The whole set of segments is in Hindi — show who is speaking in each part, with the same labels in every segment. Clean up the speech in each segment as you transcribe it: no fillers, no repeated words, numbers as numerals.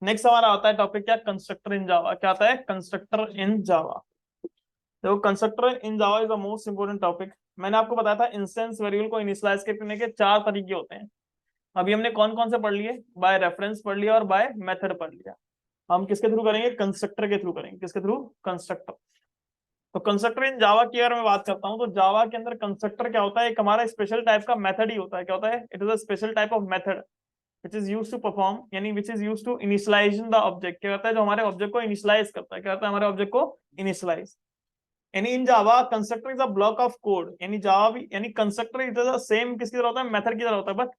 Speaker 1: नेक्स्ट हमारा आता है टॉपिक क्या, कंस्ट्रक्टर इन जावा। क्या आता है, कंस्ट्रक्टर इन जावा। देखो constructor in Java is the most important topic. मैंने आपको बताया था इंस्टेंस वेरिएबल को इनिशियलाइज करने के चार तरीके होते हैं। अभी हमने कौन कौन से पढ़ लिए, बाय रेफरेंस पढ़ लिया और बाय मेथड पढ़ लिया। हम किसके थ्रू करेंगे, कंस्ट्रक्टर के थ्रू करेंगे। किसके थ्रू, कंस्ट्रक्टर। तो कंस्ट्रक्टर इन जावा की अगर मैं बात करता हूँ तो जावा के अंदर कंस्ट्रक्टर क्या होता है, एक हमारा स्पेशल टाइप का मेथड ही होता है। क्या होता है, it is a special type of method which is used to perform, यानी which is used to initializing the object। क्या करता है, जो हमारे ऑब्जेक्ट को इनिशियलाइज करता है। क्या करता है, हमारे ऑब्जेक्ट को इनिशियलाइज। यानी in Java constructor is a block of code. यानी जावा भी, यानी कंस्ट्रक्टर इज द सेम किसकी तरह होता है, मेथड की तरह होता है। बट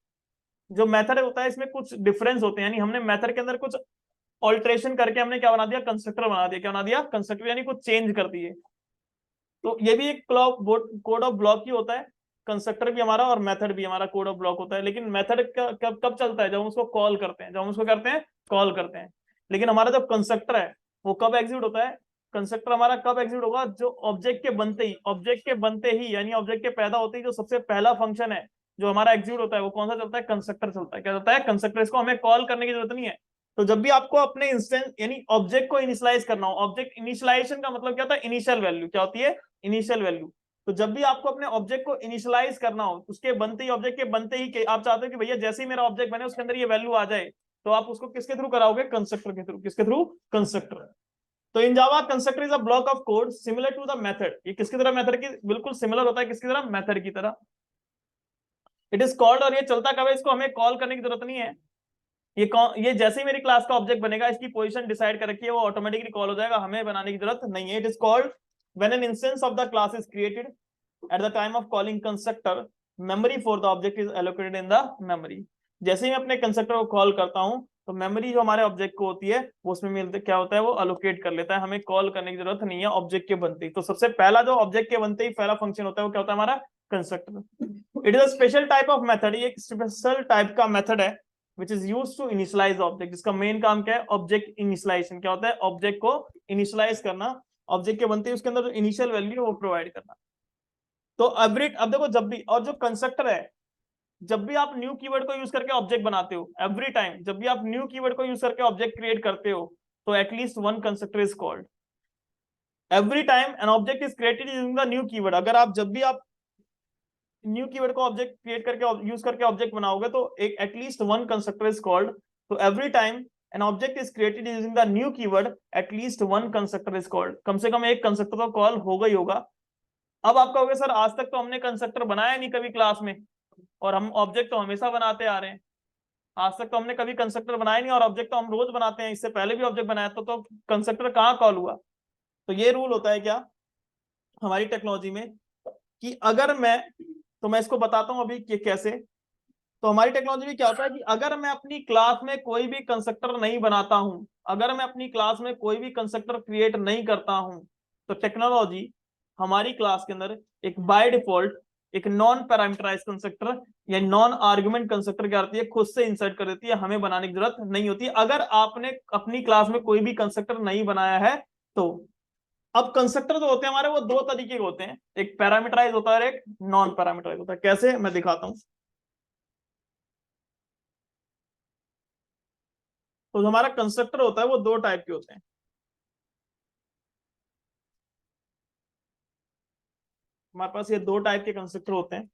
Speaker 1: जो मेथड होता है इसमें कुछ डिफरेंस होते हैं। यानी हमने मेथड के अंदर कुछ ऑल्ट्रेशन करके हमने क्या बना दिया, कंस्ट्रक्टर बना दिया। क्या बना दिया, कंस्ट्रक्टर, यानी कुछ चेंज कर दिए। तो ये भी एक कोड ऑफ ब्लॉक ही होता है। कंस्ट्रक्टर भी हमारा और मेथड भी हमारा कोड ऑफ ब्लॉक होता है। लेकिन मेथड कब कब चलता है, जब हम उसको कॉल करते हैं। जब हम उसको करते हैं, कॉल करते हैं। लेकिन हमारा जो कंस्ट्रक्टर है वो कब एग्जीक्यूट होता है, कंस्ट्रक्टर हमारा कब एग्जीक्यूट होगा, जो ऑब्जेक्ट के बनते ही, ऑब्जेक्ट के बनते ही यानी ऑब्जेक्ट के पैदा होते ही जो सबसे पहला फंक्शन है जो हमारा एग्जीक्यूट होता है वो कौन सा चलता है, कंस्ट्रक्टर चलता है। क्या चलता है, कंस्ट्रक्टर। इसको हमें कॉल करने की जरूरत नहीं है। तो जब भी आपको अपने इंस्टेंस यानी ऑब्जेक्ट को इनिशियलाइज करना हो, ऑब्जेक्ट इनिशियलाइजेशन का मतलब क्या होता है, इनिशियल वैल्यू। क्या होती है, इनिशियल वैल्यू। तो जब भी आपको अपने ऑब्जेक्ट को इनिशियलाइज करना हो, उसके बनते ही, ऑब्जेक्ट के बनते ही आप चाहते हो कि भैया जैसे ही मेरा ऑब्जेक्ट बने उसके अंदर ये वैल्यू आ जाए, तो आप उसको किसके थ्रू कराओगे, कंस्ट्रक्टर के थ्रू। किसके थ्रू, कंस्ट्रक्टर। तो in Java constructor is a block of code similar to the method. ये किसकी तरह, मेथड की बिल्कुल सिमिलर होता है। किसकी तरह, मेथड की तरह। इट इज कॉल्ड, और ये चलता कब है, इसको हमें कॉल करने की जरूरत नहीं है। ये जैसे ही मेरी क्लास का ऑब्जेक्ट बनेगा, इसकी पोजीशन डिसाइड कर रखी है, वो ऑटोमेटिकली कॉल हो जाएगा, हमें बनाने की जरूरत नहीं है। It is called when an instance of the class is created at the time of calling constructor, memory for the object is allocated in the memory. जैसे ही मैं अपने कंस्ट्रक्टर को कॉल करता हूं तो मेमोरी जो हमारे ऑब्जेक्ट को होती है वो उसमें मिलते क्या होता है, वो अलोकेट कर लेता है। हमें कॉल करने की जरूरत नहीं है ऑब्जेक्ट के बनते ही। तो सबसे पहला जो ऑब्जेक्ट के बनते ही पहला फंक्शन होता है वो क्या होता है, हमारा constructor. It is a special type of method. ये एक स्पेशल टाइप का मेथड है which is use to initialise object. जिसका मेन काम क्या है, ऑब्जेक्ट इनिशियलाइजेशन। क्या होता है, ऑब्जेक्ट को इनिशियलाइज करना, ऑब्जेक्ट के बनते ही उसके अंदर जो इनिशियल वैल्यू है वो प्रोवाइड करना। तो एवरी, अब देखो जब भी, और जो कंस्ट्रक्टर है, जब भी आप न्यू कीवर्ड को यूज करके ऑब्जेक्ट बनाते हो, एवरी टाइम जब भी आप न्यू कीवर्ड को यूज करके ऑब्जेक्ट क्रिएट करते हो, तो at least one constructor is called. Every time an object is created using the new keyword. अगर आप जब भी आप न्यू कीवर्ड को ऑब्जेक्ट क्रिएट करके यूज करके ऑब्जेक्ट बनाओगे तो एक at least one constructor is called. तो every time an object is created using the new keyword, at least one constructor is called. कम से कम एक कंस्ट्रक्टर तो कॉल होगा ही होगा। अब आप कहोगे सर आज तक तो हमने कंस्ट्रक्टर बनाया नहीं कभी क्लास में, और हम ऑब्जेक्ट तो हमेशा बनाते आ रहे हैं। आज तक तो हमने कभी कंस्ट्रक्टर बनाया नहीं, और ऑब्जेक्ट तो हम रोज बनाते हैं, इससे पहले भी ऑब्जेक्ट बनाया तो कंस्ट्रक्टर कहाँ कॉल हुआ। तो ये रूल होता है क्या हमारी टेक्नोलॉजी में, कि अगर मैं इसको बताता हूं अभी कि कैसे। तो हमारी टेक्नोलॉजी में क्या होता है कि अगर मैं अपनी क्लास में कोई भी कंस्ट्रक्टर नहीं बनाता हूं, अगर मैं अपनी क्लास में कोई भी कंस्ट्रक्टर क्रिएट नहीं करता हूं, तो टेक्नोलॉजी हमारी क्लास के अंदर एक बाय डिफॉल्ट एक नॉन पैरामीटराइज कंस्ट्रक्टर या नॉन आर्गुमेंट कंस्ट्रक्टर क्या करती है, खुद से इंसर्ट कर देती है। हमें बनाने की जरूरत नहीं होती अगर आपने अपनी क्लास में कोई भी कंस्ट्रक्टर नहीं बनाया है तो। अब कंस्ट्रक्टर जो होते हैं हमारे वो दो तरीके के होते हैं, एक पैरामीटराइज होता है और एक नॉन पैरामीटराइज होता है। कैसे, मैं दिखाता हूं। तो जो हमारा कंस्ट्रक्टर होता है वो दो टाइप के होते हैं। हमारे पास ये दो टाइप के कंस्ट्रक्टर होते हैं।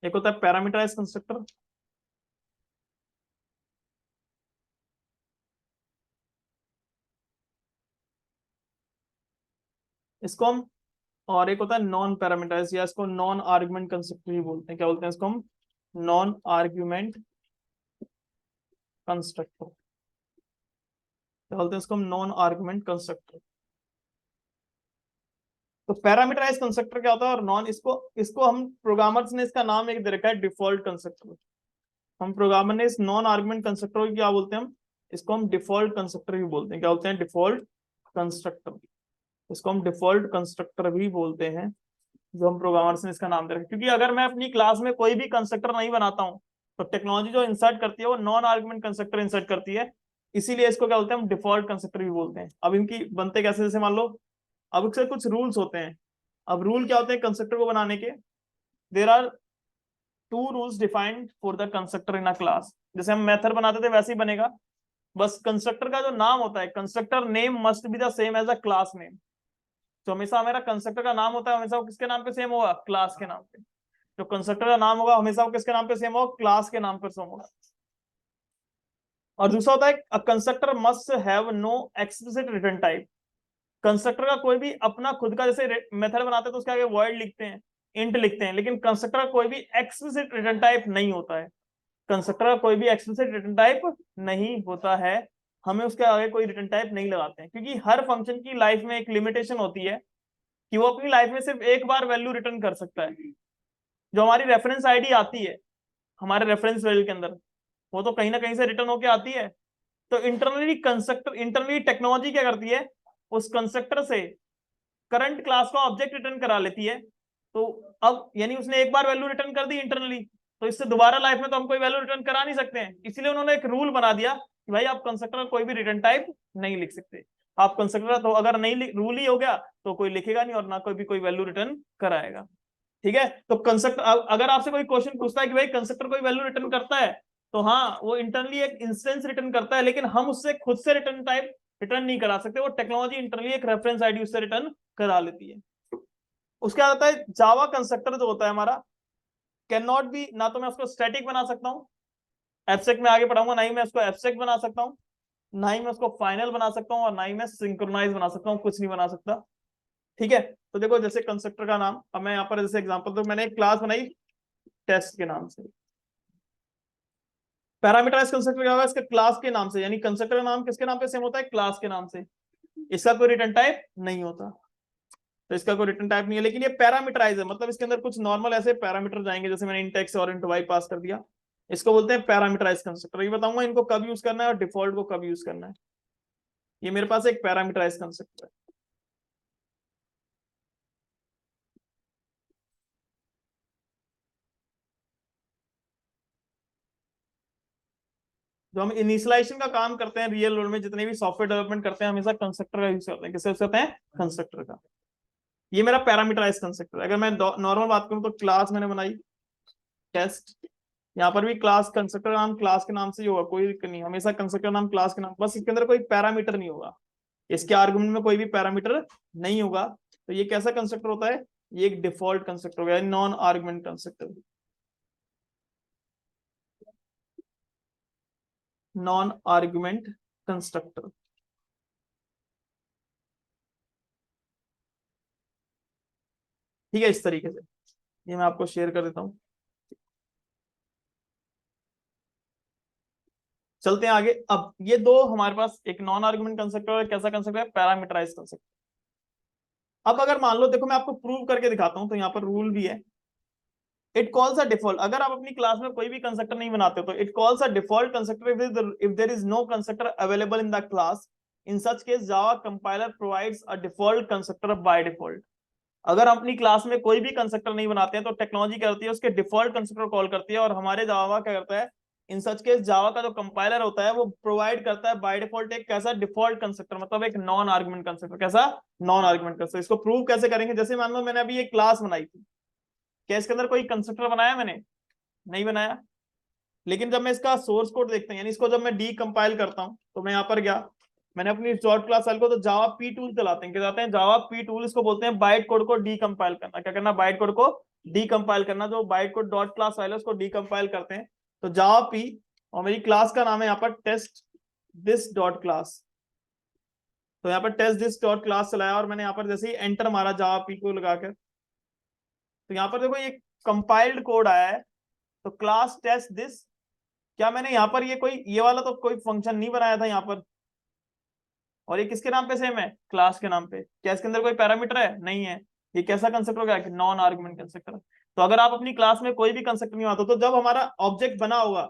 Speaker 1: एक होता है पैरामीटराइज कंस्ट्रक्टर, इसको हम, और एक होता है नॉन पैरामीटराइज, या इसको नॉन आर्गुमेंट कंस्ट्रक्टर भी बोलते हैं। क्या बोलते हैं इसको हम, नॉन आर्ग्यूमेंट कंस्ट्रक्टर। क्या बोलते हैं इसको हम, नॉन आर्गुमेंट कंस्ट्रक्टर। तो पैरामीटराइज कंस्ट्रक्टर क्या होता है, और नॉन, इसको इसको हम प्रोग्रामर्स ने इसका नाम एक दे रखा है डिफॉल्ट कंस्ट्रक्टर। हम प्रोग्रामर ने इस नॉन आर्गुमेंट कंस्ट्रक्टर को क्या बोलते हैं, हम इसको हम डिफॉल्ट कंस्ट्रक्टर भी बोलते हैं। क्या बोलते हैं, डिफॉल्ट कंस्ट्रक्टर। इसको हम डिफॉल्ट कंस्ट्रक्टर भी बोलते हैं। जो हम प्रोग्रामर्स ने इसका नाम दे रखा है। क्योंकि अगर मैं अपनी क्लास में कोई भी कंस्ट्रक्टर नहीं बनाता हूँ तो टेक्नोलॉजी जो इंसर्ट करती है वो नॉन आर्गुमेंट कंस्ट्रक्टर इंसर्ट करती है, इसीलिए इसको क्या बोलते हैं हम डिफॉल्ट कंस्ट्रक्टर भी बोलते हैं। अब इनकी बनते कैसे, जैसे मान लो अब इसके कुछ रूल्स होते हैं। अब रूल क्या होते हैं कंस्ट्रक्टर को बनाने के, there are two rules defined for the constructor in a class. जैसे हम मेथड बनाते थे वैसे ही बनेगा, बस कंस्ट्रक्टर का जो नाम होता है, constructor name must be the same as a class name. तो हमेशा मेरा कंस्ट्रक्टर का नाम होता है, हमेशा वो किसके नाम पे सेम होगा, क्लास के नाम पे। जो कंस्ट्रक्टर का नाम होगा हमेशा वो किसके नाम पे सेम होगा, क्लास के नाम पे सेम होगा। और दूसरा होता है constructor must have no explicit return type. Constructor का कोई भी अपना खुद का, जैसे मेथड बनाते हैं तो उसके आगे वर्ड लिखते हैं, इंट लिखते हैं, लेकिन कंस्ट्रक्टर का कोई भी एक्सप्लिसिट रिटर्न टाइप नहीं होता है। कंस्ट्रक्टर का कोई भी एक्सप्लिसिट रिटर्न टाइप नहीं होता है, हमें उसके आगे कोई रिटर्न टाइप नहीं लगाते हैं, क्योंकि हर फंक्शन की लाइफ में एक लिमिटेशन होती है कि वो अपनी लाइफ में सिर्फ एक बार वैल्यू रिटर्न कर सकता है। जो हमारी रेफरेंस आईडी आती है हमारे रेफरेंस वैल्यू के अंदर, वो तो कहीं ना कहीं से रिटर्न होके आती है। तो इंटरनली टेक्नोलॉजी क्या करती है, उस कंस्ट्रक्टर से करंट क्लास का ऑब्जेक्ट रिटर्न करा लेती है। तो अब यानी उसने एक बार वैल्यू रिटर्न कर दी इंटरनली, तो इससे दोबारा लाइफ में तो हम कोई वैल्यू रिटर्न करा नहीं सकते हैं, इसलिए उन्होंने एक रूल बना दिया कि भाई आप कंस्ट्रक्टर का कोई भी रिटर्न टाइप नहीं लिख सकते। आप कंस्ट्रक्टर तो अगर नहीं रूल ही हो गया तो कोई लिखेगा नहीं और ना कोई भी कोई वैल्यू रिटर्न कराएगा। ठीक है, तो कंस्ट्रक्टर अगर आपसे कोई क्वेश्चन पूछता है कि भाई कंस्ट्रक्टर कोई वैल्यू रिटर्न करता है, तो हाँ वो इंटरनली एक इंस्टेंस रिटर्न करता है, लेकिन हम उससे खुद से रिटर्न टाइप रिटर्न नहीं करा सकते, वो टेक्नोलॉजी इंटरनली एक रेफरेंस आईडी उससे रिटर्न करा लेती है। उसके बाद आता है जावा कंस्ट्रक्टर जो होता है हमारा, कैन नॉट बी, ना तो मैं उसको स्टैटिक बना सकता हूँ, एब्स्ट्रैक्ट में आगे पढ़ाऊंगा, ना ही मैं उसको एब्स्ट्रैक्ट बना सकता हूँ, ना ही मैं उसको फाइनल बना सकता हूँ, और ना ही मैं सिंक्रोनाइज बना सकता हूँ, कुछ नहीं बना सकता। ठीक है, तो देखो जैसे कंस्ट्रक्टर का नाम, अब मैं यहाँ पर जैसे एग्जांपल तो मैंने एक क्लास बनाई टेस्ट के नाम से। पैरामीटराइज कंस्ट्रक्टर क्या होगा, इसके क्लास के नाम से, यानी कंस्ट्रक्टर का नाम किसके नाम पे सेम होता है, क्लास के नाम से। इसका कोई रिटर्न टाइप नहीं होता, तो इसका कोई रिटर्न टाइप नहीं है, लेकिन ये पैरामीटराइज है, मतलब इसके अंदर कुछ नॉर्मल ऐसे पैरामीटर जाएंगे, जैसे मैंने इंट एक्स और इंट वाई पास कर दिया, इसको बोलते हैं पैरामीटराइज कंस्ट्रक्टर। ये बताऊंगा इनको कब यूज करना है और डिफॉल्ट को कब यूज करना है। ये मेरे पास एक पैरामीटराइज कंस्ट्रक्टर है। जो हम इनिशियलाइजेशन का काम करते हैं रियल वर्ल्ड में, जितने भी सॉफ्टवेयर डेवलपमेंट करते हैं, हमेशा कंस्ट्रक्टर का यूज करते हैं। किससे यूज करते हैं, कंस्ट्रक्टर का। ये मेरा पैरामीटराइज कंस्ट्रक्टर। अगर मैं नॉर्मल बात करूं तो क्लास मैंने बनाई टेस्ट, यहाँ पर भी क्लास कंस्ट्रक्टर नाम क्लास के नाम से ही होगा, कोई दिक्कत नहीं, हमेशा कंस्ट्रक्टर नाम क्लास के नाम, बस इसके अंदर कोई पैरामीटर नहीं होगा, इसके आर्गुमेंट में कोई भी पैरामीटर नहीं होगा। तो ये कैसा कंस्ट्रक्टर होता है, ये एक डिफॉल्ट कंस्ट्रक्टर होगा, non argument constructor, non argument constructor. ठीक है, इस तरीके से ये मैं आपको शेयर कर देता हूँ। चलते हैं आगे। अब ये दो हमारे पास, एक नॉन आर्गुमेंट कंस्ट्रक्टर और कैसा कंस्ट्रक्टर है, पैरामीटराइज कंस्ट्रक्टर। अब अगर मान लो, देखो मैं आपको प्रूव करके दिखाता हूं, तो यहाँ पर रूल भी है, इट कॉल्स अ डिफॉल्ट। अगर आप अपनी क्लास में कोई भी कंस्ट्रक्टर नहीं बनाते तो it calls a default constructor if there is no constructor available in the class. In such case Java compiler provides a default constructor by default. अगर हम अपनी क्लास में कोई भी कंस्ट्रक्टर नहीं बनाते हैं तो टेक्नोलॉजी क्या करती है, उसके डिफॉल्ट कंस्ट्रक्टर कॉल करती है, और हमारे जावा क्या करता है, इन सच केस जावा का जो कंपाइलर होता है वो प्रोवाइड करता है बाय डिफॉल्ट एक कैसा डिफॉल्ट कंस्ट्रक्टर, मतलब एक नॉन आर्गुमेंट कंस्ट्रक्टर। कैसा, नॉन आर्गुमेंट कंस्ट्रक्टर। इसको प्रूव कैसे करेंगे, जैसे मान लो मैंने अभी एक क्लास बनाई थी, क्या इसके अंदर कोई कंस्ट्रक्टर बनाया मैंने, नहीं बनाया, लेकिन जब मैं इसका सोर्स कोड देखते हैं, यानी इसको जब मैं डी कंपाइल करता हूं, तो मैं यहाँ पर गया, मैंने अपनी डॉट क्लास फाइल को, तो जावा पी टूल चलाते हैं, क्या जाते हैं, जावा पी टूल, इसको बोलते हैं बाइट कोड को डी कंपाइल करना। क्या करना, बाइट कोड को डी कंपाइल करना। जो byte code dot class file है उसको डी कंपाइल करते हैं। तो जावा पी, और मेरी क्लास का नाम है यहाँ पर टेस्ट दिस डॉट क्लास। तो यहाँ पर टेस्ट दिस डॉट क्लास चलाया, और मैंने यहाँ पर जैसे ही एंटर मारा जावा पी को लगाकर, तो यहाँ पर देखो ये कंपाइल्ड कोड आया है। तो क्लास टेस्ट दिस, क्या मैंने यहाँ पर ये कोई, ये वाला तो कोई फंक्शन नहीं बनाया था यहाँ पर, और ये किसके नाम पे सेम है, क्लास के नाम पे। क्या इसके अंदर कोई पैरामीटर है, नहीं है। ये कैसा कंसेप्ट हो गया, नॉन आर्गुमेंट कंस्ट्रक्टर। तो अगर आप अपनी क्लास में कोई भी कंसेप्ट नहीं आता, तो जब हमारा ऑब्जेक्ट बना होगा,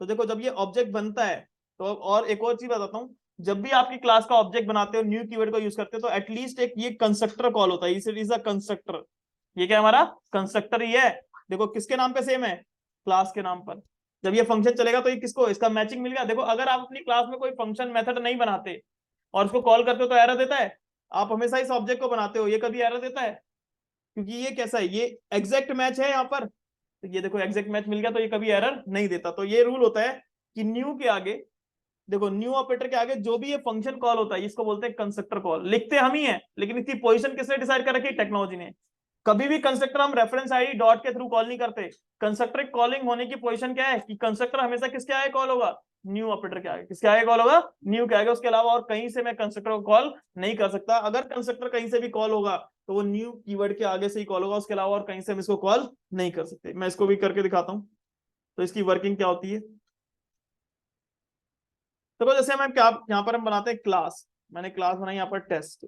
Speaker 1: तो देखो जब ये ऑब्जेक्ट बनता है, तो और एक और चीज बताता हूँ, जब भी आपकी क्लास का ऑब्जेक्ट बनाते हो, न्यू कीवर्ड को यूज करते हो, तो एटलीस्ट एक ये कंस्ट्रक्टर कॉल होता है, इज अ कंस्ट्रक्टर। ये क्या हमारा कंस्ट्रक्टर ही है। देखो किसके नाम पे सेम है, क्लास के नाम पर। जब ये फंक्शन चलेगा तो ये किसको, इसका मैचिंग मिल गया। देखो अगर आप अपनी क्लास में कोई फंक्शन मेथड नहीं बनाते और उसको कॉल करते हो तो एरर देता है। आप हमेशा इस ऑब्जेक्ट को बनाते हो, ये कभी एरर देता है, क्योंकि ये कैसा है, ये एग्जैक्ट मैच है यहाँ पर। तो ये देखो एग्जैक्ट मैच मिल गया तो ये कभी एरर नहीं देता। तो ये रूल होता है कि न्यू के आगे, देखो न्यू ऑपरेटर के आगे जो भी ये फंक्शन कॉल होता है इसको बोलते हैं कंस्ट्रक्टर कॉल। लिखते हम ही है लेकिन इसकी पोजीशन किसने डिसाइड कर रखी, टेक्नोलॉजी ने। कभी भी कंस्ट्रक्टर हम रेफरेंस आईडी डॉट के थ्रू कॉल नहीं करते। कंस्ट्रक्टर कॉलिंग होने की पोजीशन क्या है कि कंस्ट्रक्टर हमेशा किसके आगे कॉल होगा, न्यू ऑपरेटर के आगे। किसके आगे कॉल होगा, न्यू के आगे। उसके अलावा और कहीं से मैं कंस्ट्रक्टर को कॉल नहीं कर सकता। अगर कंस्ट्रक्टर कहीं से भी कॉल होगा तो वो न्यू कीवर्ड के आगे से ही कॉल होगा, उसके अलावा और कहीं से हम इसको कॉल नहीं कर सकते। मैं इसको भी करके दिखाता हूं तो इसकी वर्किंग क्या होती है। तो जैसे हम क्या यहाँ पर हम बनाते हैं क्लास, मैंने क्लास बनाई यहाँ पर टेस्ट।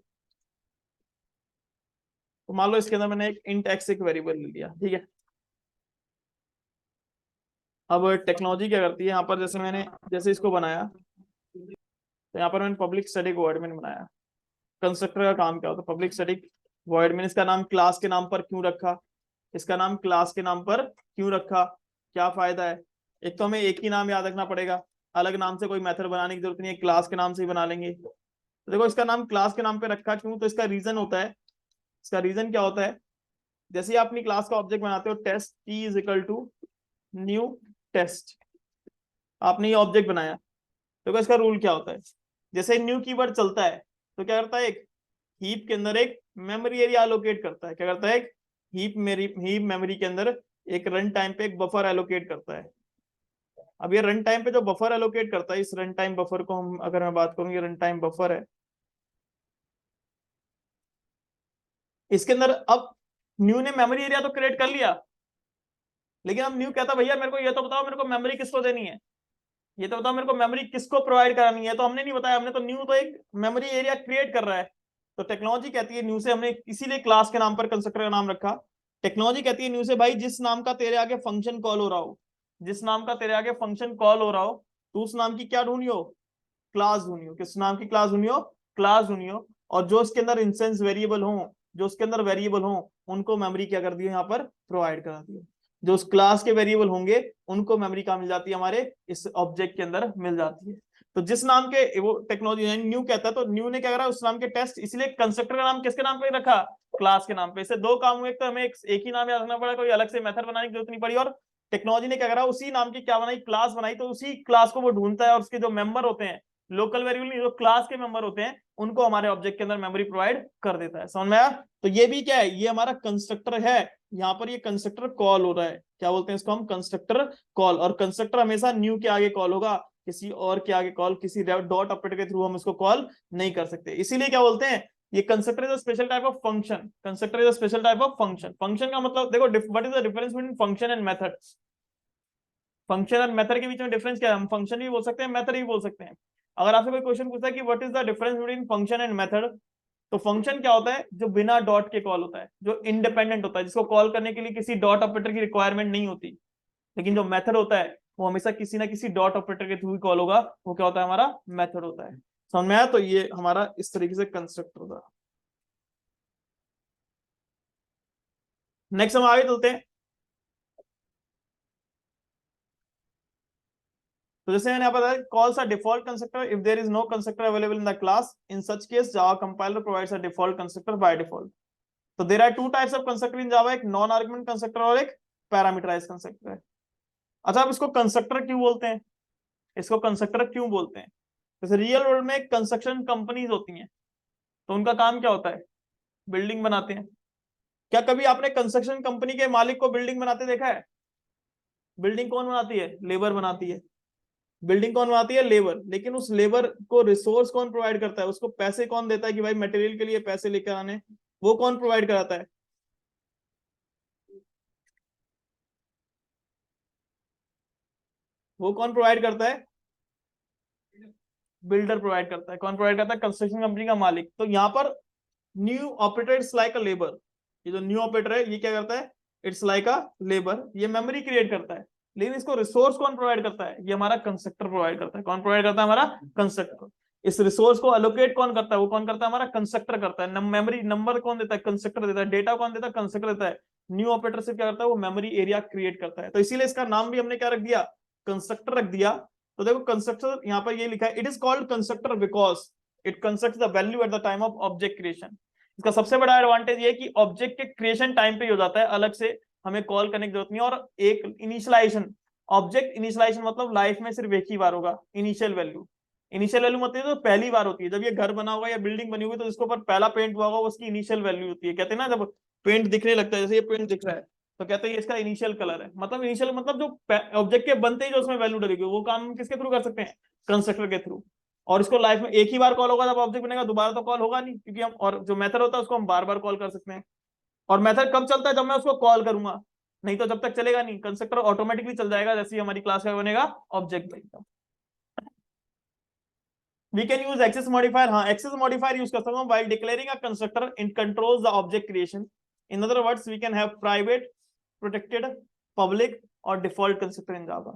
Speaker 1: तो मान लो इसके अंदर मैंने एक इंट एक्स एक वेरिएबल ले लिया, ठीक है। अब टेक्नोलॉजी क्या करती है यहाँ पर, जैसे इसको बनाया तो यहाँ पर मैंने पब्लिक स्टैटिक वॉइड मैन बनाया। कंस्ट्रक्टर का काम क्या होता है, पब्लिक स्टैटिक वॉइड मैन। इसका नाम क्लास के नाम पर क्यों रखा, इसका नाम क्लास के नाम पर क्यों रखा, क्या फायदा है। एक तो हमें एक ही नाम याद रखना पड़ेगा, अलग नाम से कोई मेथड बनाने की जरूरत नहीं है, क्लास के नाम से ही बना लेंगे। तो देखो इसका नाम क्लास के नाम पे रखा क्यों, तो इसका रीजन होता है, इसका रीजन क्या होता है, जैसे ही आप अपनी क्लास का ऑब्जेक्ट बनाते हो test T is equal to new test, आपने ये ऑब्जेक्ट बनाया। तो इसका रूल क्या होता है, जैसे न्यू कीवर्ड चलता है तो क्या करता है, एक हीप के अंदर एक मेमोरी एरिया एलोकेट करता है। क्या करता है, एक हीप मेमोरी के अंदर एक रन टाइम पे एक बफर एलोकेट करता है। अब ये रन टाइम पे जो बफर एलोकेट करता है, इस रन टाइम बफर को हम अगर मैं बात करूं, ये रन टाइम बफर है। इसके अंदर अब न्यू ने मेमोरी एरिया तो क्रिएट कर लिया, लेकिन अब न्यू कहता भैया मेरे को ये तो बताओ मेरे को मेमोरी किसको देनी है, ये तो बताओ मेरे को मेमोरी किसको प्रोवाइड करानी है। तो हमने नहीं बताया, हमने तो न्यू तो एक मेमोरी एरिया क्रिएट कर रहा है। तो टेक्नोलॉजी कहती है न्यू से, हमने इसीलिए क्लास के नाम पर कंस्ट्रक्टर का नाम रखा। टेक्नोलॉजी कहती है न्यू से भाई जिस नाम का तेरे आगे फंक्शन कॉल हो रहा हो, जिस नाम का तेरे आगे फंक्शन कॉल हो रहा हो, तो उस नाम की क्या ढूंढियो, क्लास ढूंढियो। किस नाम की क्लास ढूंढियो, क्लास ढूंढियो। और जो उसके अंदर इंस्टेंस वेरिएबल हो, जो उसके अंदर वेरिएबल हो, उनको मेमोरी क्या कर दी यहाँ पर प्रोवाइड करा दी। जो उस क्लास के वेरिएबल होंगे उनको मेमोरी कहाँ मिल जाती है, हमारे इस ऑब्जेक्ट के अंदर मिल जाती है। तो जिस नाम के वो टेक्नोलॉजी न्यू कहता है, तो न्यू ने क्या करा उस नाम के टेस्ट, इसलिए कंस्ट्रक्टर का नाम किसके नाम पे रखा, क्लास के नाम पे। इससे दो काम हुए, एक तो हमें एक ही नाम याद रखना पड़ा, कोई अलग से मेथड बनाने की जरूरत नहीं पड़ी। और टेक्नोलॉजी ने क्या करा, उसी नाम की क्या बनाई, क्लास बनाई। तो उसी क्लास को वो ढूंढता है और उसके जो मेंबर होते हैं, लोकल वेरिएबल नहीं, जो क्लास के मेंबर होते हैं, उनको हमारे ऑब्जेक्ट के अंदर मेमोरी प्रोवाइड कर देता है। समझ में आया। तो ये भी क्या है, ये हमारा कंस्ट्रक्टर है। यहाँ पर ये कंस्ट्रक्टर कॉल हो रहा है, क्या बोलते हैं इसको हम, कंस्ट्रक्टर कॉल। और कंस्ट्रक्टर हमेशा न्यू के आगे कॉल होगा, किसी और के आगे कॉल, किसी डॉट ऑपरेटर के थ्रू हम इसको कॉल नहीं कर सकते। इसीलिए क्या बोलते हैं, ये constructor is a special type of function. Constructor is a special type of function. Function का मतलब देखो, what is the difference between function and method. Function और मेथड के बीच में डिफरेंस क्या है, हम फंक्शन भी बोल सकते हैं, मेथड भी बोल सकते हैं। अगर आपसे कोई क्वेश्चन पूछता है कि what is the difference between function and method, तो फंक्शन क्या होता है, जो बिना डॉट के कॉल होता है, जो इंडिपेंडेंट होता है, जिसको कॉल करने के लिए किसी डॉट ऑपरेटर की रिक्वायरमेंट नहीं होती। लेकिन जो मेथड होता है वो हमेशा किसी ना किसी डॉट ऑपरेटर के थ्रू कॉल होगा, वो क्या होता है, हमारा मेथड होता है। समझ में आया। तो ये हमारा इस तरीके से कंस्ट्रक्ट होगा। नेक्स्ट हम आगे चलते हैं। तो जैसे मैंने बताया, calls a default constructor if there is no constructor available in the class. In such case Java compiler provides a default constructor by default. तो there are two types of constructor in Java, एक नॉन आर्गुमेंट कंस्ट्रक्टर और एक पैरामीटराइज्ड कंस्ट्रक्टर है। अच्छा, अब इसको कंस्ट्रक्टर क्यों बोलते हैं, इसको कंस्ट्रक्टर क्यों बोलते हैं। जैसे रियल वर्ल्ड में कंस्ट्रक्शन कंपनीज होती हैं, तो उनका काम क्या होता है, बिल्डिंग बनाते हैं। क्या कभी आपने कंस्ट्रक्शन कंपनी के मालिक को बिल्डिंग बनाते देखा है। बिल्डिंग कौन बनाती है, लेबर बनाती है। बिल्डिंग कौन बनाती है, लेबर। लेकिन उस लेबर को रिसोर्स कौन प्रोवाइड करता है, उसको पैसे कौन देता है कि भाई मटेरियल के लिए पैसे लेकर आने, वो कौन प्रोवाइड कराता है, वो कौन प्रोवाइड करता है, बिल्डर प्रोवाइड करता है। कौन प्रोवाइड करता है, कंस्ट्रक्शन कंपनी का मालिक। तो यहाँ पर new operator it's like a labour. ये जो न्यू ऑपरेटर है ये क्या करता है, इट्स लाइक अ लेबर, ये मेमोरी क्रिएट करता है। लेकिन इसको रिसोर्स कौन प्रोवाइड करता है, ये हमारा कंस्ट्रक्टर प्रोवाइड करता है। कौन प्रोवाइड करता है, हमारा कंस्ट्रक्टर। इस रिसोर्स को अलोकेट कौन करता है? वो कौन करता है? हमारा कंस्ट्रक्टर करता है। मेमोरी नंबर कौन देता है? कंस्ट्रक्टर देता है। डेटा कौन देता है? कंस्ट्रक्टर देता है। न्यू ऑपरेटर से क्या करता है? वो मेमोरी एरिया क्रिएट करता है। तो इसीलिए इसका नाम भी हमने क्या रख दिया? कंस्ट्रक्टर रख दिया। तो देखो कंस्ट्रक्टर यहाँ पर ये लिखा है, it is called constructor because it constructs the value at the time of object creation. इसका सबसे बड़ा एडवांटेज ये है कि ऑब्जेक्ट के क्रिएशन टाइम पे ही हो जाता है, अलग से हमें कॉल करने की जरूरत नहीं है। और एक इनिशियलाइजेशन, ऑब्जेक्ट इनिशियलाइजेशन मतलब लाइफ में सिर्फ एक ही बार होगा इनिशियल वैल्यू। इनिशियल वैल्यू मतलब तो पहली बार होती है जब ये घर बना होगा या बिल्डिंग बनी होगी, तो इसके ऊपर पहला पेंट हुआ होगा, उसकी इनिशियल वैल्यू होती है। कहते हैं ना जब पेंट दिखने लगता है, जैसे ये पेंट दिख रहा है तो कहते हैं इसका इनिशियल कलर है। मतलब इनिशियल मतलब जो ऑब्जेक्ट के बनते ही जो उसमें वैल्यू डलेगी, वो काम हम किसके थ्रू कर सकते हैं? कंस्ट्रक्टर के थ्रू। और इसको लाइफ में एक ही बार कॉल होगा जब ऑब्जेक्ट बनेगा, दोबारा तो कॉल होगा नहीं, क्योंकि हम, और जो मेथड होता है उसको हम बार बार कॉल कर सकते हैं। और मेथड कब चलता है? जब मैं उसको कॉल करूंगा, नहीं तो जब तक चलेगा नहीं। कंस्ट्रक्टर ऑटोमेटिकली चल जाएगा जैसे ही हमारी क्लास का बनेगा ऑब्जेक्ट बनेगा। We can use access modifier. हाँ, access modifier use कर सकता हूँ while declaring a constructor it controls the object creation. In other words, we can have private, protected, public or default constructor in Java.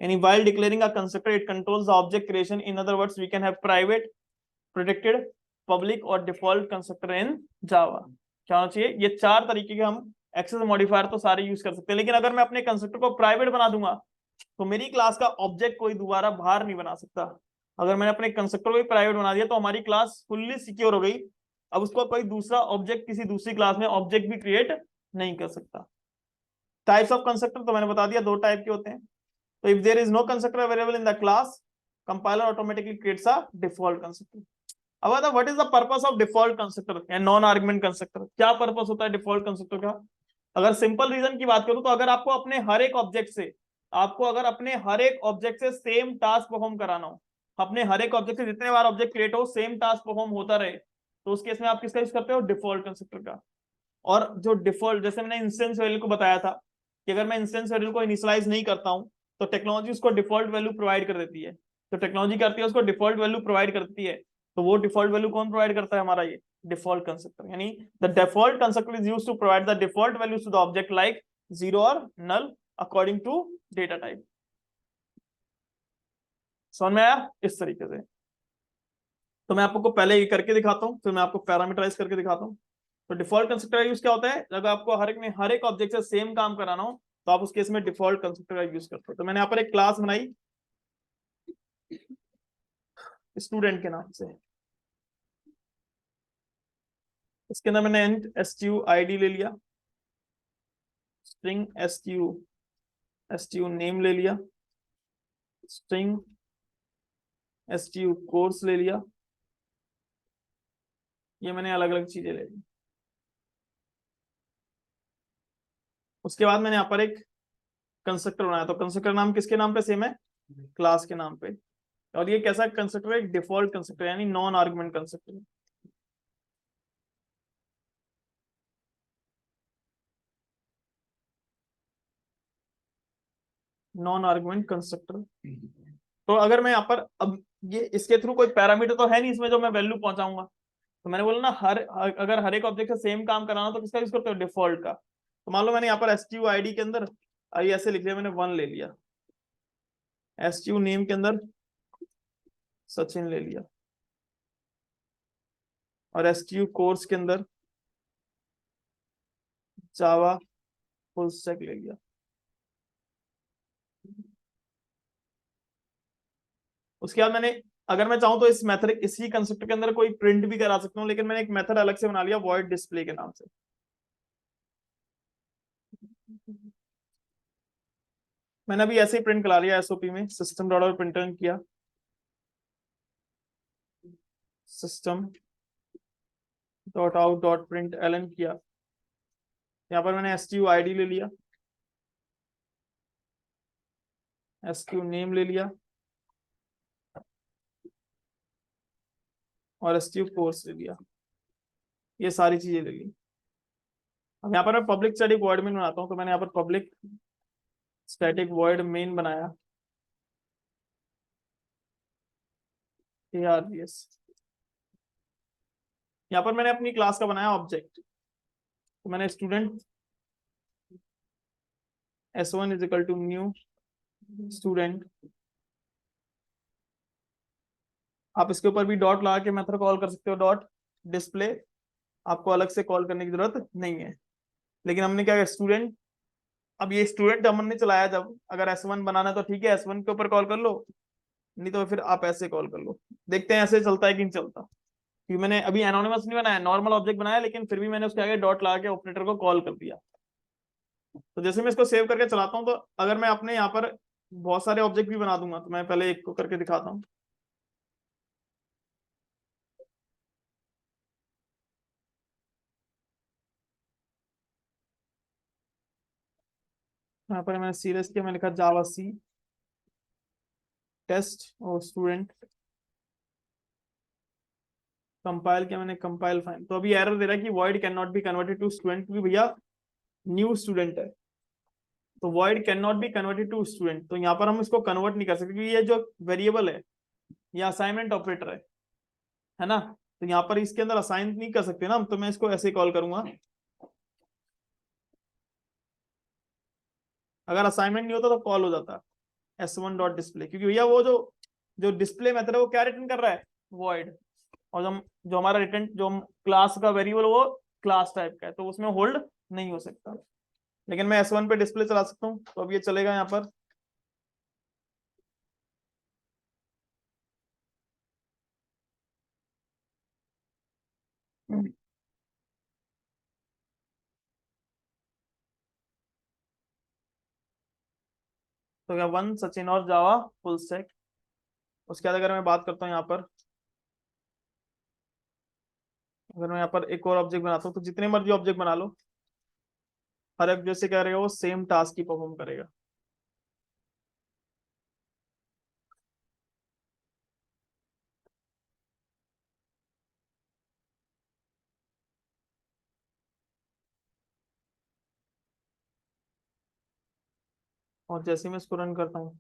Speaker 1: यानी while declaring a constructor it controls the object creation. In other words, we can have private, protected, public और default constructor in Java. क्या होना चाहिए? ये चार तरीके के हम एक्सेस मॉडिफायर तो सारे यूज कर सकते हैं, लेकिन अगर मैं अपने कंस्ट्रक्टर को प्राइवेट बना दूंगा तो मेरी क्लास का ऑब्जेक्ट कोई दोबारा बाहर नहीं बना सकता। अगर मैंने अपने कंस्ट्रक्टर को प्राइवेट बना दिया तो हमारी क्लास फुल्ली सिक्योर हो गई। अब उसको कोई दूसरा ऑब्जेक्ट किसी दूसरी क्लास में ऑब्जेक्ट भी क्रिएट नहीं कर सकता। टाइप्स ऑफ कंस्ट्रक्टर तो मैंने बता दिया, दो टाइप के होते हैं। तो if there is no constructor available in the class, compiler automatically creates a default constructor. अब आता है what is the purpose of default constructor या नॉन आर्गुमेंट कंस्ट्रक्टर? क्या पर्पस होता है डिफॉल्ट कंस्ट्रक्टर का? अगर सिंपल रीजन की बात करूं तो अगर आपको अपने हर एक ऑब्जेक्ट से, आपको अगर अपने हर एक ऑब्जेक्ट से सेम टास्क परफॉर्म कराना हो, अपने हर एक ऑब्जेक्ट से जितने बार ऑब्जेक्ट क्रिएट हो सेम टास्क परफॉर्म होता रहे, तो उस केस में आप किसका यूज करते हो? डिफॉल्ट कंस्ट्रक्टर का। और जो डिफॉल्ट, जैसे मैंने इंस्टेंस वैल्यू को बताया था कि अगर मैं इंस्टेंस वैल्यू को इनिशियलाइज नहीं करता हूं तो टेक्नोलॉजी उसको डिफॉल्ट वैल्यू प्रोवाइड कर देती है। तो टेक्नोलॉजी करती है उसको डिफॉल्ट वैल्यू प्रोवाइड करती है। तो वो डिफॉल्ट वैल्यू कौन प्रोवाइड करता है? हमारा ये डिफॉल्ट कंस्ट्रक्टर। यानी the default constructor is used to provide the default values to the object like zero और null according to data type. समझ में आया? इस तरीके से। तो मैं आपको पहले ये करके दिखाता हूँ, फिर मैं आपको पैरामीटराइज करके दिखाता हूँ। तो डिफॉल्ट कंस्ट्रक्टर का यूज क्या होता है? जब आपको हर एक ऑब्जेक्ट से सेम काम कराना हो तो आप उस केस में डिफॉल्ट कंस्ट्रक्टर का यूज करते हो। तो मैंने यहाँ पर एक क्लास बनाई स्टूडेंट के नाम से, इसके अंदर मैंने इंट एसटीयू आईडी ले लिया, स्ट्रिंग एसटीयू नेम ले लिया, स्ट्रिंग एसटीयू कोर्स ले लिया। ये मैंने अलग अलग चीजें ले ली। उसके बाद मैंने यहाँ पर एक कंस्ट्रक्टर बनाया। तो कंस्ट्रक्टर नाम किसके नाम पे सेम है? क्लास के नाम पे। और ये कैसा कंस्ट्रक्टर है? एक डिफॉल्ट कंस्ट्रक्टर यानी non argument constructor. Non argument constructor. तो अगर मैं यहाँ पर अब ये इसके थ्रू कोई पैरामीटर तो है नहीं इसमें जो मैं वैल्यू पहुंचाऊंगा, तो मैंने बोला ना अगर हर एक ऑब्जेक्ट से सेम काम कराना तो किसका यूज करते हो? डिफॉल्ट का। तो मान लो मैंने यहाँ पर एसटीयू आईडी के अंदर ऐसे लिख लिया, मैंने 1 ले लिया, एसटीयू नेम के अंदर सचिन ले लिया, और एसटीयू कोर्स के अंदर जावा फुल स्टैक ले लिया। उसके बाद मैंने, अगर मैं चाहूं तो इस मेथड इसी कंसेप्ट के अंदर कोई प्रिंट भी करा सकता हूं, लेकिन मैंने एक मेथड अलग से बना लिया वॉइड डिस्प्ले के नाम से। मैंने अभी ऐसे ही प्रिंट करा लिया एसओपी में, सिस्टम डॉट आउट प्रिंटर किया, system dot out dot println किया। यहाँ पर मैंने एसटीयू आईडी ले लिया, एसटीयू नेम ले लिया और एसटीयू कोर्स ले लिया। ये सारी चीजें ले ली। अब यहाँ पर मैं पब्लिक स्टैटिक वॉइड मेन बनाता हूँ। तो मैंने यहाँ पर पब्लिक स्टैटिक वॉइड मेन बनाया, ARGS। यहाँ पर मैंने अपनी क्लास का बनाया ऑब्जेक्ट। तो मैंने student S1 is equal to new student आप इसके ऊपर भी डॉट लगा के मेथड कॉल कर सकते हो, डॉट डिस्प्ले, आपको अलग से कॉल करने की जरूरत नहीं है। लेकिन हमने क्या किया, स्टूडेंट, अब ये स्टूडेंट हमने चलाया, जब अगर S1 बनाना है तो ठीक है S1 के ऊपर कॉल कर लो, नहीं तो फिर आप ऐसे कॉल कर लो। देखते हैं ऐसे चलता है कि नहीं चलता, क्योंकि मैंने अभी एनोनिमस नहीं बनाया, नॉर्मल ऑब्जेक्ट बनाया, लेकिन फिर भी मैंने उसके आगे डॉट लगा के ऑपरेटर को कॉल कर दिया। तो जैसे मैं इसको सेव करके चलाता हूँ, तो अगर मैं अपने यहाँ पर बहुत सारे ऑब्जेक्ट भी बना दूंगा, तो मैं पहले एक को करके दिखाता हूँ। यहाँ पर मैंने सीरियस किया, मैंने लिखा जावा सी टेस्ट और स्टूडेंट, कंपाइल किया मैंने, कंपाइल फाइन। तो अभी एरर दे रहा है कि void can not be converted to student, क्योंकि भैया न्यू स्टूडेंट है, तो void can not be converted to student. तो यहाँ पर हम इसको कन्वर्ट नहीं कर सकते, क्योंकि ये जो वेरिएबल है ये असाइनमेंट ऑपरेटर है ना, तो यहाँ पर इसके अंदर असाइन नहीं कर सकते ना हम, तो मैं इसको ऐसे कॉल करूंगा। अगर असाइनमेंट नहीं होता तो कॉल हो जाता S1 डॉट डिस्प्ले, क्योंकि भैया वो जो जो डिस्प्ले मेथड है वो क्या रिटर्न कर रहा है, वॉइड। और जो जो हमारा रिटर्न, जो क्लास का वेरिएबल वो क्लास टाइप का है, तो उसमें होल्ड नहीं हो सकता। लेकिन मैं S1 पे डिस्प्ले चला सकता हूँ, तो अब ये चलेगा यहाँ पर। तो क्या, वन सचिन और जावा फुल स्टैक। उसके बाद अगर मैं बात करता हूँ यहाँ पर, अगर मैं यहाँ पर एक और ऑब्जेक्ट बनाता हूँ, तो जितने मर्जी ऑब्जेक्ट बना लो, हर एक जैसे क्या रहेगा, वो सेम टास्क ही परफॉर्म करेगा। और जैसे मैं इसको रन करता हूँ,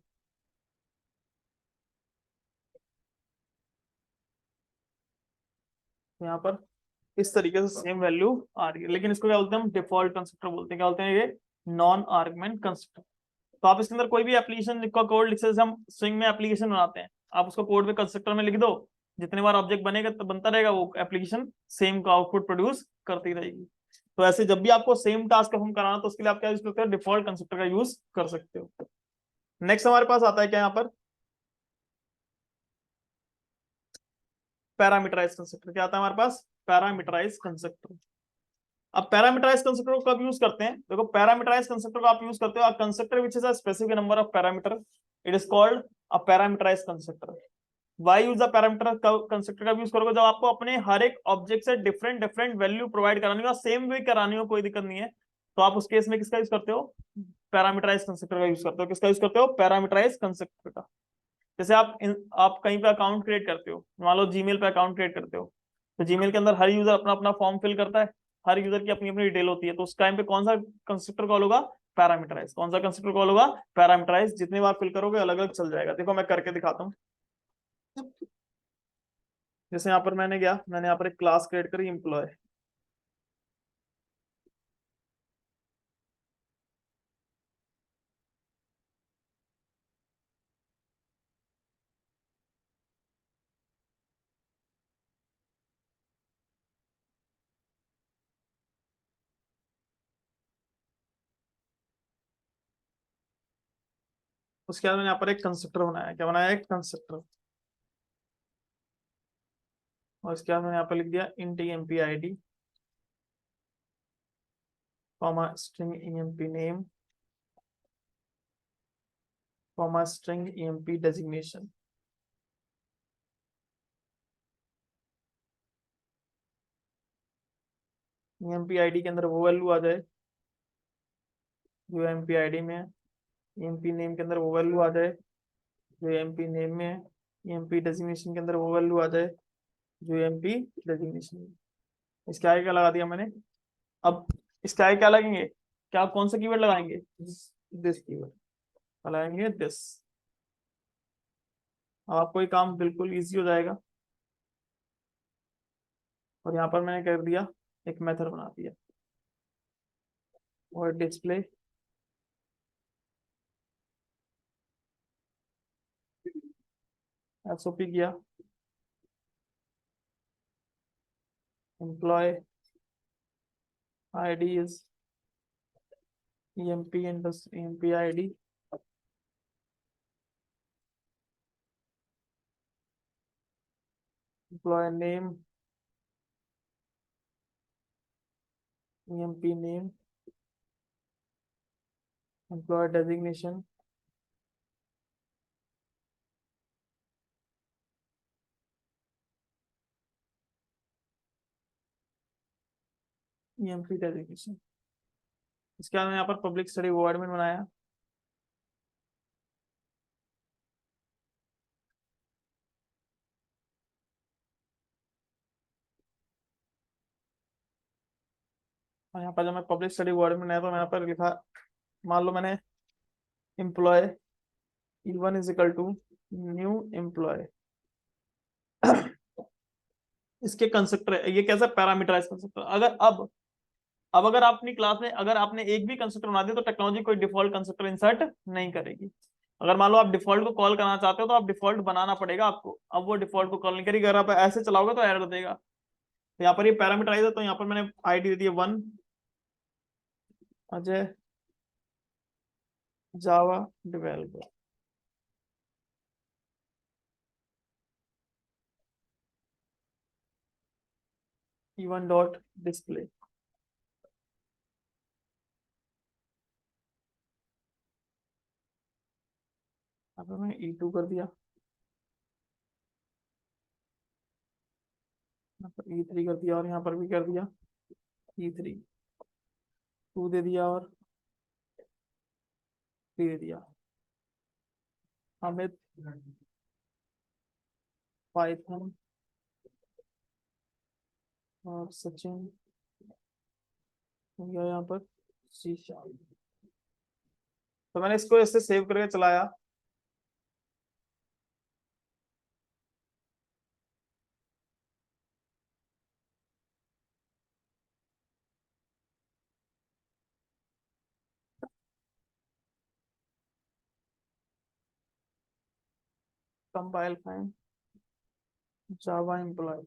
Speaker 1: तो यहाँ पर इस तरीके से सेम वैल्यू आ रही है। लेकिन इसको क्या बोलते हैं, हम डिफॉल्ट कंस्ट्रक्टर बोलते हैं। क्या बोलते हैं, ये नॉन आर्गुमेंट कंस्ट्रक्टर। तो आप इसके अंदर कोई भी एप्लीकेशन का कोड लिख सकते, जैसे हम स्विंग में एप्लीकेशन बनाते हैं, आप उसको कोड में कंस्ट्रक्टर में लिख दो, जितने बार ऑब्जेक्ट बनेगा तो बनता रहेगा, वो एप्लीकेशन सेम का आउटपुट प्रोड्यूस करती रहेगी। तो ऐसे जब भी आपको सेम टास्क परफॉर्म कराना, तो उसके लिए आप क्या यूज करते हो, डिफॉल्ट कंस्ट्रक्टर का यूज कर सकते हो। नेक्स्ट हमारे पास आता है क्या, यहाँ पर पैरामीटराइज कंस्ट्रक्टर। क्या आता है हमारे पास, पैरामीटराइज कंस्ट्रक्टर। अब पैरामीटराइज कंस्ट्रक्टर को कब यूज करते हैं, देखो पैरामीटराइज कंस्ट्रक्टर को आप यूज करते हो, आप constructor which is a specific number of parameter, it is called a parameterise constructor. Why use a parameter constructor का यूज करोगे, जब आपको अपने हर एक ऑब्जेक्ट से डिफरेंट डिफरेंट वैल्यू प्रोवाइड करानी हो, सेम वे करानी हो, कोई दिक्कत नहीं है, तो आप उस केस में किसका यूज करते हो, पैरामीटराइज कंस्ट्रक्टर का यूज करते हो। किसका यूज करते हो, पैरामीटराइज कंस्ट्रक्टर का। जैसे आप कहीं पे अकाउंट क्रिएट करते हो, मान लो जीमेल पे अकाउंट क्रिएट करते हो, तो जीमेल के अंदर हर यूजर अपना अपना फॉर्म फिल करता है, हर यूजर की अपनी अपनी डिटेल होती है, तो उस टाइम पे कौन सा कंस्ट्रक्टर कॉल होगा, पैरामीटराइज। कौन सा कंस्ट्रक्टर कॉल होगा, पैरामीटराइज। जितनी बार फिल करोगे अलग अलग चल जाएगा। देखो मैं करके दिखाता हूँ। जैसे यहाँ पर मैंने यहाँ पर एक क्लास क्रिएट करी, एम्प्लॉय। उसके बाद मैंने यहाँ पर एक कंस्ट्रक्टर बनाया, क्या बनाया, एक कंस्ट्रक्टर। और उसके बाद मैंने यहाँ पर लिख दिया int emp id, comma string emp name, comma string emp designation. emp id के अंदर वो वैल्यू आ जाए जो emp id में है, emp नेम के अंदर वो वैल्यू आ जाए जो emp नेम में है, emp डेजिग्नेशन के अंदर वो वैल्यू आ जाए जो emp डेजिग्नेशन में। इसके आगे क्या लगा दिया मैंने, अब इसके आगे क्या लगेंगे, क्या कौन सा कीवर्ड लगाएंगे, दिस कीवर्ड लगाएंगे, दिस। अब आपको ये काम बिल्कुल इजी हो जाएगा। और यहाँ पर मैंने कर दिया, एक मेथड बना दिया, और डिस्प्ले एसओपी किया, employ ID is EMP industry EMP ID. Employer name, EMP name. Employer designation, EMP designation. इसके बाद मैं यहाँ पर पब्लिक स्टडी वो एडमिन बनाया। और यहाँ पर जब मैं पब्लिक स्टडी वो एडमिन बनाया तो मैं यहाँ पर लिखा, मान लो मैंने employee E1 is equal to new employee. इसके कंस्ट्रक्टर, ये कैसा पैरामीटराइज कंस्ट्रक्टर। अगर अब अगर आप अपनी क्लास में अगर आपने एक भी कंस्ट्रक्टर बना दिया तो टेक्नोलॉजी कोई डिफॉल्ट कंस्ट्रक्टर इंसर्ट नहीं करेगी। अगर मान लो आप डिफॉल्ट को कॉल करना चाहते हो तो आप डिफॉल्ट बनाना पड़ेगा आपको। अब वो डिफॉल्ट को कॉल नहीं करेगी। अगर आप ऐसे चलाओगे तो एरर देगा। तो यहाँ पर ये पैरामीटराइज है, तो यहाँ पर मैंने आईडी दे दी है 1 Ajay Java developer. E1 dot display. यहाँ पर मैंने E2 कर दिया, यहाँ पर E3 कर दिया और यहाँ पर भी कर दिया E3, 2 दे दिया और 3 दे दिया। अमित पाइथन और सचिन या यहाँ पर C#। तो मैंने इसको ऐसे सेव करके चलाया। कंपाइल फाइन जावा एम्प्लॉय।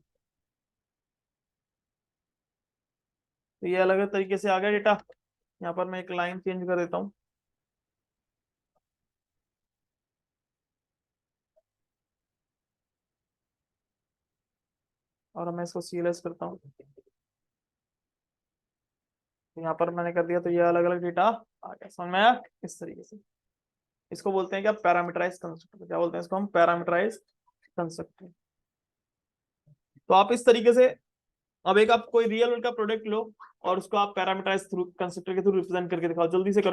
Speaker 1: तो ये अलग अलग तरीके से आ गया डेटा। यहाँ पर मैं एक लाइन चेंज कर देता हूँ। और मैं इसको CLS करता हूँ। तो यहाँ पर मैंने कर दिया, तो ये अलग अलग डेटा आ गया। समझ में आया? इस तरीके से इसको बोलते हैं क्या, पैरामीटराइज कंस्ट्रक्टर। क्या बोलते हैं इसको हम? Parameterise constructor. तो आप इस तरीके से, अब एक आप कोई रियल वर्ल्ड का प्रोडक्ट लो और उसको आप पैरामीटराइज थ्रू कंस्ट्रक्टर के थ्रू रिप्रेजेंट करके दिखाओ। जल्दी से करो।